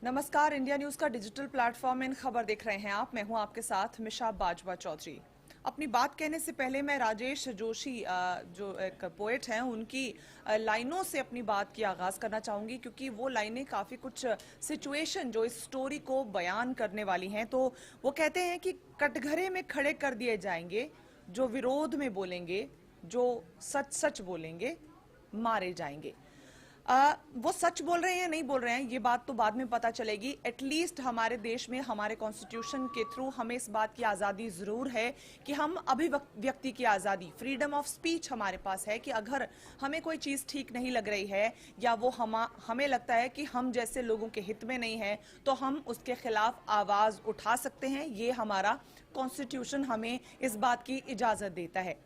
नमस्कार, India news का digital platform इन खबर देख रहे हैं आप। मैं हूं आपके साथ मिशा बाजवा चौधरी। अपनी बात कहने से पहले मैं राजेश जोशी जो एक पोएट हैं उनकी लाइनों से अपनी बात की आगाज करना चाहूंगी, क्योंकि वो लाइनें काफी कुछ सिचुएशन जो इस स्टोरी को बयान करने वाली हैं। तो वो कहते हैं कि कटघरे में खड़े कर दिए जाएंगे, जो विरोध में बोलेंगे, जो सच सच बोलेंगे, मारे जाएंगे। वो सच बोल रहे हैं या नहीं बोल रहे हैं ये बात तो बाद में पता चलेगी। एटलीस्ट हमारे देश में हमारे कॉन्स्टिट्यूशन के थ्रू हमें इस बात की आज़ादी ज़रूर है कि हम अभिव्यक्ति की आज़ादी, फ्रीडम ऑफ स्पीच हमारे पास है कि अगर हमें कोई चीज़ ठीक नहीं लग रही है या वो हमें लगता है कि हम जैसे लोगों के हित में नहीं है, तो हम उसके खिलाफ आवाज़ उठा सकते हैं। ये हमारा कॉन्स्टिट्यूशन हमें इस बात की इजाज़त देता है।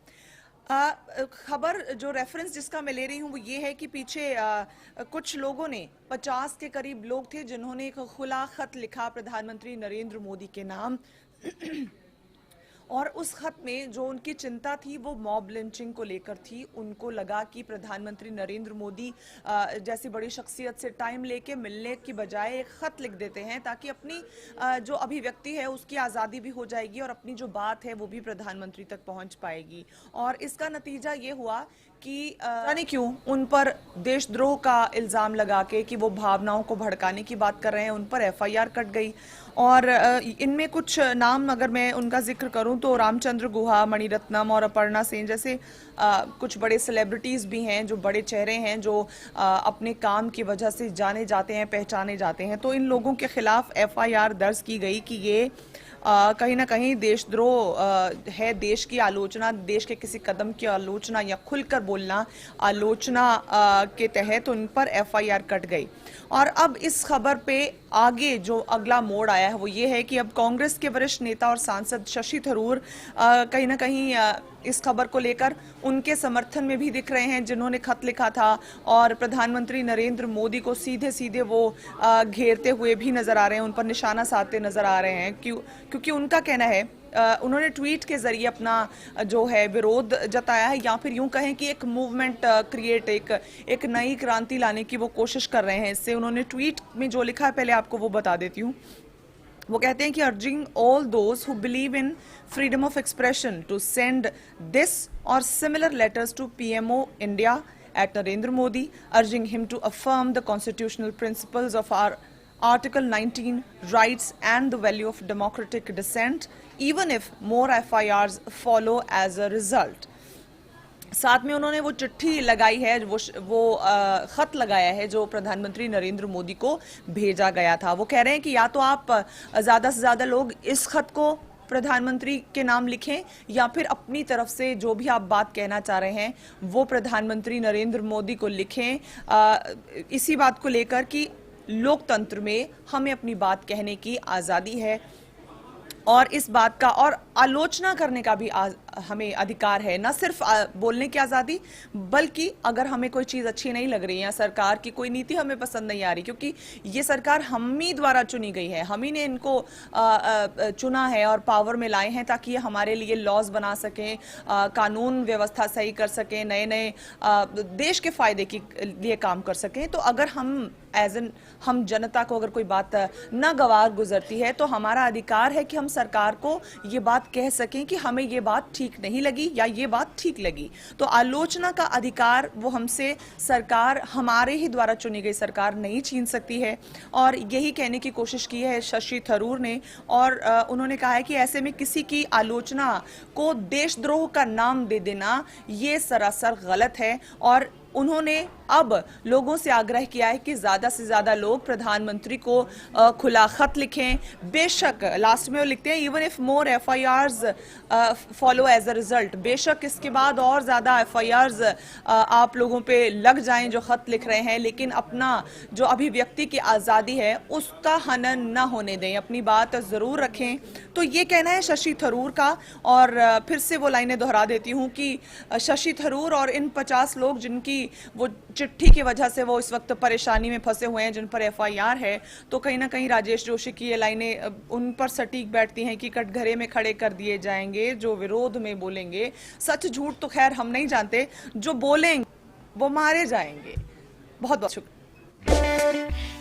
खबर जो रेफरेंस जिसका मैं ले रही हूँ वो ये है कि पीछे कुछ लोगों ने 50 के करीब लोग थे जिन्होंने एक खुला खत लिखा प्रधानमंत्री नरेंद्र मोदी के नाम और उस खत में जो उनकी चिंता थी वो मॉब लिंचिंग को लेकर थी। उनको लगा कि प्रधानमंत्री नरेंद्र मोदी जैसी बड़ी शख्सियत से टाइम लेके मिलने की बजाय एक खत लिख देते हैं ताकि अपनी जो अभिव्यक्ति है उसकी आज़ादी भी हो जाएगी और अपनी जो बात है वो भी प्रधानमंत्री तक पहुंच पाएगी। और इसका नतीजा ये हुआ कि जाने क्यों उन पर देशद्रोह का इल्ज़ाम लगा के कि वो भावनाओं को भड़काने की बात कर रहे हैं, उन पर एफआईआर कट गई। और इनमें कुछ नाम अगर मैं उनका जिक्र करूं तो रामचंद्र गुहा, मणिरत्नम और अपर्णा सेन जैसे कुछ बड़े सेलिब्रिटीज़ भी हैं, जो बड़े चेहरे हैं, जो अपने काम की वजह से जाने जाते हैं, पहचाने जाते हैं। तो इन लोगों के खिलाफ एफआईआर दर्ज की गई कि ये कहीं ना कहीं देशद्रोह है, देश की आलोचना, देश के किसी कदम की आलोचना या खुलकर बोलना आलोचना के तहत उन पर एफआईआर कट गई। और अब इस खबर पे आगे जो अगला मोड़ आया है वो ये है कि अब कांग्रेस के वरिष्ठ नेता और सांसद शशि थरूर कहीं ना कहीं इस खबर को लेकर उनके समर्थन में भी दिख रहे हैं जिन्होंने खत लिखा था और प्रधानमंत्री नरेंद्र मोदी को सीधे सीधे वो घेरते हुए भी नजर आ रहे हैं, उन पर निशाना साधते नजर आ रहे हैं। क्योंकि उनका कहना है, उन्होंने ट्वीट के जरिए अपना जो है विरोध जताया है, या फिर यूं कहें कि एक मूवमेंट क्रिएट, एक नई क्रांति लाने की वो कोशिश कर रहे हैं। इससे उन्होंने ट्वीट में जो लिखा है पहले आपको वो बता देती हूँ। वो कहते हैं कि urging all those who believe in freedom of expression to send this और similar letters to PMO India at Narendra Modi, urging him to affirm the constitutional principles of our Article 19 rights and the value of democratic dissent, even if more FIRs follow as a result. साथ में उन्होंने वो चिट्ठी लगाई है, वो खत लगाया है जो प्रधानमंत्री नरेंद्र मोदी को भेजा गया था। वो कह रहे हैं कि या तो आप ज़्यादा से ज़्यादा लोग इस खत को प्रधानमंत्री के नाम लिखें या फिर अपनी तरफ से जो भी आप बात कहना चाह रहे हैं वो प्रधानमंत्री नरेंद्र मोदी को लिखें। इसी बात को लेकर कि लोकतंत्र में हमें अपनी बात कहने की आज़ादी है और इस बात का और आलोचना करने का भी हमें अधिकार है। न सिर्फ बोलने की आज़ादी, बल्कि अगर हमें कोई चीज़ अच्छी नहीं लग रही है, सरकार की कोई नीति हमें पसंद नहीं आ रही, क्योंकि ये सरकार हम ही द्वारा चुनी गई है, हम ही ने इनको चुना है और पावर में लाए हैं ताकि ये हमारे लिए लॉज बना सकें, कानून व्यवस्था सही कर सकें, नए नए देश के फायदे के लिए काम कर सकें। तो अगर हम जनता को अगर कोई बात नागवार गुजरती है तो हमारा अधिकार है कि हम सरकार को ये बात कह सकें कि हमें ये बात ठीक नहीं लगी या ये बात ठीक लगी। तो आलोचना का अधिकार वो हमसे सरकार, हमारे ही द्वारा चुनी गई सरकार नहीं छीन सकती है। और यही कहने की कोशिश की है शशि थरूर ने। और उन्होंने कहा है कि ऐसे में किसी की आलोचना को देशद्रोह का नाम दे देना ये सरासर गलत है। और उन्होंने अब लोगों से आग्रह किया है कि ज़्यादा से ज़्यादा लोग प्रधानमंत्री को खुला खत लिखें। बेशक लास्ट में वो लिखते हैं even if more FIRs follow as a result, बेशक इसके बाद और ज़्यादा एफआईआर्स आप लोगों पे लग जाएं जो खत लिख रहे हैं, लेकिन अपना जो अभिव्यक्ति की आज़ादी है उसका हनन न होने दें, अपनी बात ज़रूर रखें। तो ये कहना है शशि थरूर का। और फिर से वो लाइनें दोहरा देती हूँ कि शशि थरूर और इन 50 लोग जिनकी वो चिट्ठी की वजह से वो इस वक्त परेशानी में फंसे हुए हैं, जिन पर एफआईआर है, तो कहीं ना कहीं राजेश जोशी की ये लाइनें उन पर सटीक बैठती हैं कि कटघरे में खड़े कर दिए जाएंगे, जो विरोध में बोलेंगे, सच झूठ तो खैर हम नहीं जानते, जो बोलेंगे वो मारे जाएंगे। बहुत बहुत शुक्रिया।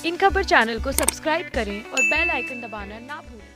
इन खबर चैनल को सब्सक्राइब करें और बेल आइकन दबाना ना भूलें।